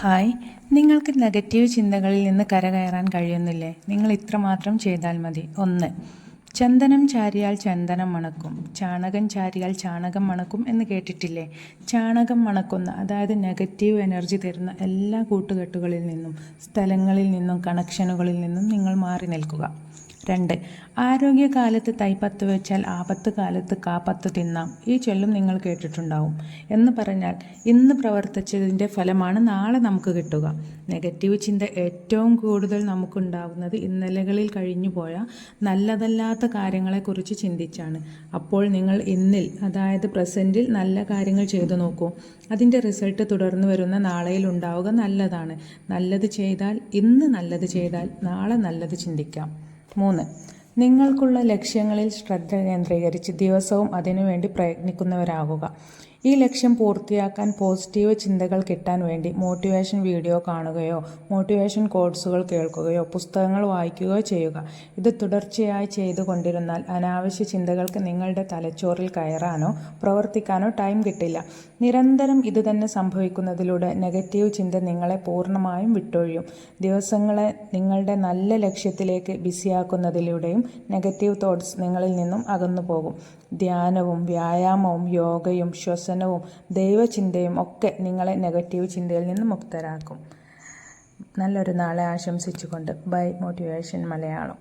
Hi, നിങ്ങൾക്ക് negative ചിന്തകളിൽ നിന്ന് കരകയറാൻ കഴിയുന്നില്ലേ? നിങ്ങൾ ഇത്രമാത്രം ചെയ്താൽ മതി. 1. ചന്ദനം ചാരിയാൽ ചന്ദനം മണക്കും, ചാണകം ചാരിയാൽ ചാണകം മണക്കും എന്ന് കേട്ടിട്ടില്ലേ? ചാണകം മണക്കുന്ന, അതായത് നെഗറ്റീവ് എനർജി തരുന്ന എല്ലാ കൂട്ടുകെട്ടുകളിൽ നിന്നും, സ്ഥലങ്ങളിൽ നിന്നും, കണക്ഷനുകളിൽ നിന്നും നിങ്ങൾ മാറി നിൽക്കുക. 2. ആരോഗ്യകാലത്ത് തൈപ്പത്ത് വെച്ചാൽ ആപത്ത് കാലത്ത് കാപ്പത്ത് തിന്നാം. ഈ ചൊല്ലും നിങ്ങൾ കേട്ടിട്ടുണ്ടാവും. എന്ന് പറഞ്ഞാൽ ഇന്ന് പ്രവർത്തിച്ചതിൻ്റെ ഫലമാണ് നാളെ നമുക്ക് കിട്ടുക. നെഗറ്റീവ് ചിന്ത ഏറ്റവും കൂടുതൽ നമുക്കുണ്ടാവുന്നത് ഇന്നലകളിൽ കഴിഞ്ഞുപോയ നല്ലതല്ലാത്ത കാര്യങ്ങളെക്കുറിച്ച് ചിന്തിച്ചാണ്. അപ്പോൾ നിങ്ങൾ ഇന്നിൽ, അതായത് പ്രസൻറ്റിൽ നല്ല കാര്യങ്ങൾ ചെയ്തു നോക്കൂ. അതിൻ്റെ റിസൾട്ട് തുടർന്ന് വരുന്ന നാളെയിൽ ഉണ്ടാവുക നല്ലതാണ്. നല്ലത് ചെയ്താൽ, ഇന്ന് നല്ലത് ചെയ്താൽ നാളെ നല്ലത് ചിന്തിക്കാം. 3. നിങ്ങൾക്കുള്ള ലക്ഷ്യങ്ങളിൽ ശ്രദ്ധ കേന്ദ്രീകരിച്ച് ദിവസവും അതിനുവേണ്ടി പ്രയത്നിക്കുന്നവരാകുക. ഈ ലക്ഷ്യം പൂർത്തിയാക്കാൻ പോസിറ്റീവ് ചിന്തകൾ കിട്ടാൻ വേണ്ടി മോട്ടിവേഷൻ വീഡിയോ കാണുകയോ മോട്ടിവേഷൻ കോഴ്സുകൾ കേൾക്കുകയോ പുസ്തകങ്ങൾ വായിക്കുകയോ ചെയ്യുക. ഇത് തുടർച്ചയായി ചെയ്തുകൊണ്ടിരുന്നാൽ അനാവശ്യ ചിന്തകൾക്ക് നിങ്ങളുടെ തലച്ചോറിൽ കയറാനോ പ്രവർത്തിക്കാനോ ടൈം കിട്ടില്ല. നിരന്തരം ഇതുതന്നെ സംഭവിക്കുന്നതിലൂടെ നെഗറ്റീവ് ചിന്ത നിങ്ങളെ പൂർണ്ണമായും വിട്ടൊഴിയും. ദിവസങ്ങളെ നിങ്ങളുടെ നല്ല ലക്ഷ്യത്തിലേക്ക് ബിസിയാക്കുന്നതിലൂടെയും നെഗറ്റീവ് തോട്ട്സ് നിങ്ങളിൽ നിന്നും അകന്നു പോകും. ധ്യാനവും വ്യായാമവും യോഗയും ശ്വസനവും ദൈവചിന്തയും ഒക്കെ നിങ്ങളെ നെഗറ്റീവ് ചിന്തയിൽ നിന്ന് മുക്തരാക്കും. നല്ലൊരു നാളെ ആശംസിച്ചുകൊണ്ട് ബൈ മോട്ടിവേഷൻ മലയാളം.